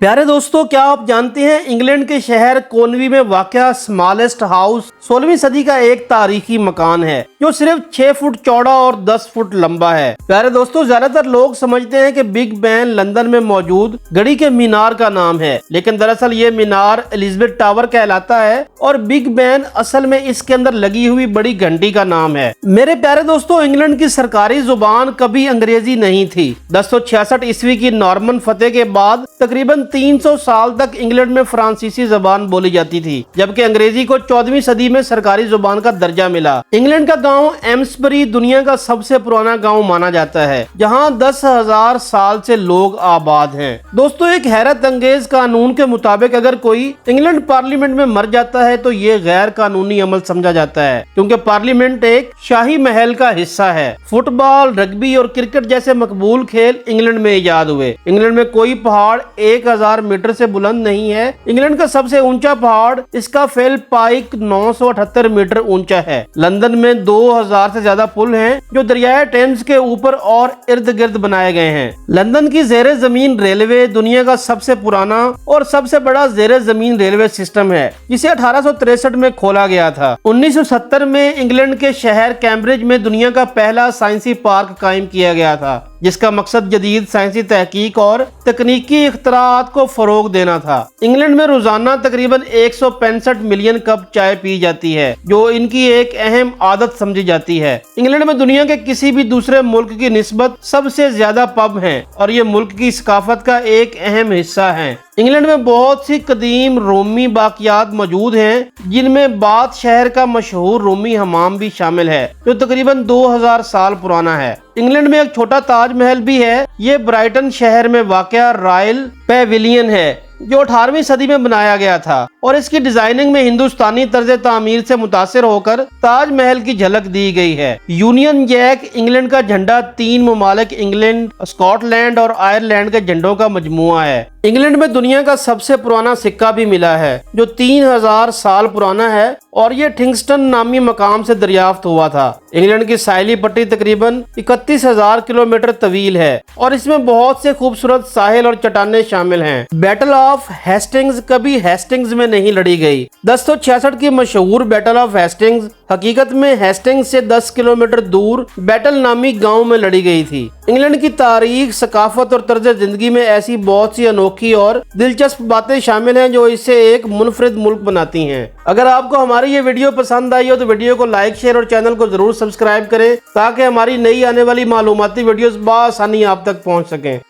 प्यारे दोस्तों, क्या आप जानते हैं इंग्लैंड के शहर कोनवी में वाक़या स्मॉलेस्ट हाउस 16वीं सदी का एक तारीखी मकान है जो सिर्फ 6 फुट चौड़ा और 10 फुट लंबा है। प्यारे दोस्तों, ज्यादातर लोग समझते हैं कि बिग बैन लंदन में मौजूद घड़ी के मीनार का नाम है, लेकिन दरअसल ये मीनार एलिजाबेथ टावर कहलाता है और बिग बैन असल में इसके अंदर लगी हुई बड़ी घंटी का नाम है। मेरे प्यारे दोस्तों, इंग्लैंड की सरकारी जुबान कभी अंग्रेजी नहीं थी। 1066 ईस्वी की नॉर्मन फतेह के बाद तकरीबन 300 साल तक इंग्लैंड में फ्रांसीसी जबान बोली जाती थी, जबकि अंग्रेजी को 14वीं सदी में सरकारी जुबान का दर्जा मिला। इंग्लैंड का गांव एम्सबरी दुनिया का सबसे पुराना गांव माना जाता है, जहां 10,000 साल से लोग आबाद हैं। दोस्तों, एक हैरत अंगेज कानून के मुताबिक अगर कोई इंग्लैंड पार्लियामेंट में मर जाता है तो ये गैर कानूनी अमल समझा जाता है, क्योंकि पार्लियामेंट एक शाही महल का हिस्सा है। फुटबॉल, रग्बी और क्रिकेट जैसे मकबूल खेल इंग्लैंड में इजाद हुए। इंग्लैंड में कोई पहाड़ 1000 मीटर से बुलंद नहीं है। इंग्लैंड का सबसे ऊंचा पहाड़ इसका फेल पाइक 978 मीटर ऊंचा है। लंदन में 2000 से ज्यादा पुल हैं जो दरियाए टेम्स के ऊपर और इर्द गिर्द बनाए गए हैं। लंदन की जेरे जमीन रेलवे दुनिया का सबसे पुराना और सबसे बड़ा जेरे जमीन रेलवे सिस्टम है, जिसे 1863 में खोला गया था। 1970 में इंग्लैंड के शहर कैम्ब्रिज में दुनिया का पहला साइंसी पार्क कायम किया गया था, जिसका मकसद जदीद साइंसी तहकीक और तकनीकी इख्तराआत को फरोग देना था। इंग्लैंड में रोजाना तकरीबन 165 मिलियन कप चाय पी जाती है, जो इनकी एक अहम आदत समझी जाती है। इंग्लैंड में दुनिया के किसी भी दूसरे मुल्क की निस्बत सबसे ज्यादा पब हैं और ये मुल्क की सकाफत का एक अहम हिस्सा है। इंग्लैंड में बहुत सी कदीम रोमी बाकियात मौजूद हैं, जिनमें बाथ शहर का मशहूर रोमी हमाम भी शामिल है, जो तकरीबन 2000 साल पुराना है। इंग्लैंड में एक छोटा ताजमहल भी है। ये ब्राइटन शहर में वाक़या रॉयल पेविलियन है, जो 18वीं सदी में बनाया गया था और इसकी डिजाइनिंग में हिंदुस्तानी तर्ज तामीर से मुतासिर होकर ताजमहल की झलक दी गई है। यूनियन जैक इंग्लैंड का झंडा 3 ममालिक इंग्लैंड, स्कॉटलैंड और आयरलैंड के झंडों का मजमुआ है। इंग्लैंड में दुनिया का सबसे पुराना सिक्का भी मिला है, जो 3000 साल पुराना है और ये थिंगस्टन नामी मकाम से दरियाफ्त हुआ था। इंग्लैंड की साहिली पट्टी तकरीबन 31,000 किलोमीटर तवील है और इसमें बहुत से खूबसूरत साहिल और चट्टानें शामिल हैं। बैटल ऑफ हेस्टिंग्स कभी हेस्टिंग्स में नहीं लड़ी गई। 1066 की मशहूर बैटल ऑफ हेस्टिंग्स हकीकत में हेस्टिंग्स से 10 किलोमीटर दूर बैटल नामी गांव में लड़ी गई थी। इंग्लैंड की तारीख, सकाफत और तर्ज जिंदगी में ऐसी बहुत सी अनोखी और दिलचस्प बातें शामिल हैं जो इसे एक मुनफरिद मुल्क बनाती हैं। अगर आपको हमारी ये वीडियो पसंद आई हो तो वीडियो को लाइक, शेयर और चैनल को जरूर सब्सक्राइब करें, ताकि हमारी नई आने वाली मालूमाती वीडियोस बआसानी आप तक पहुंच सकें।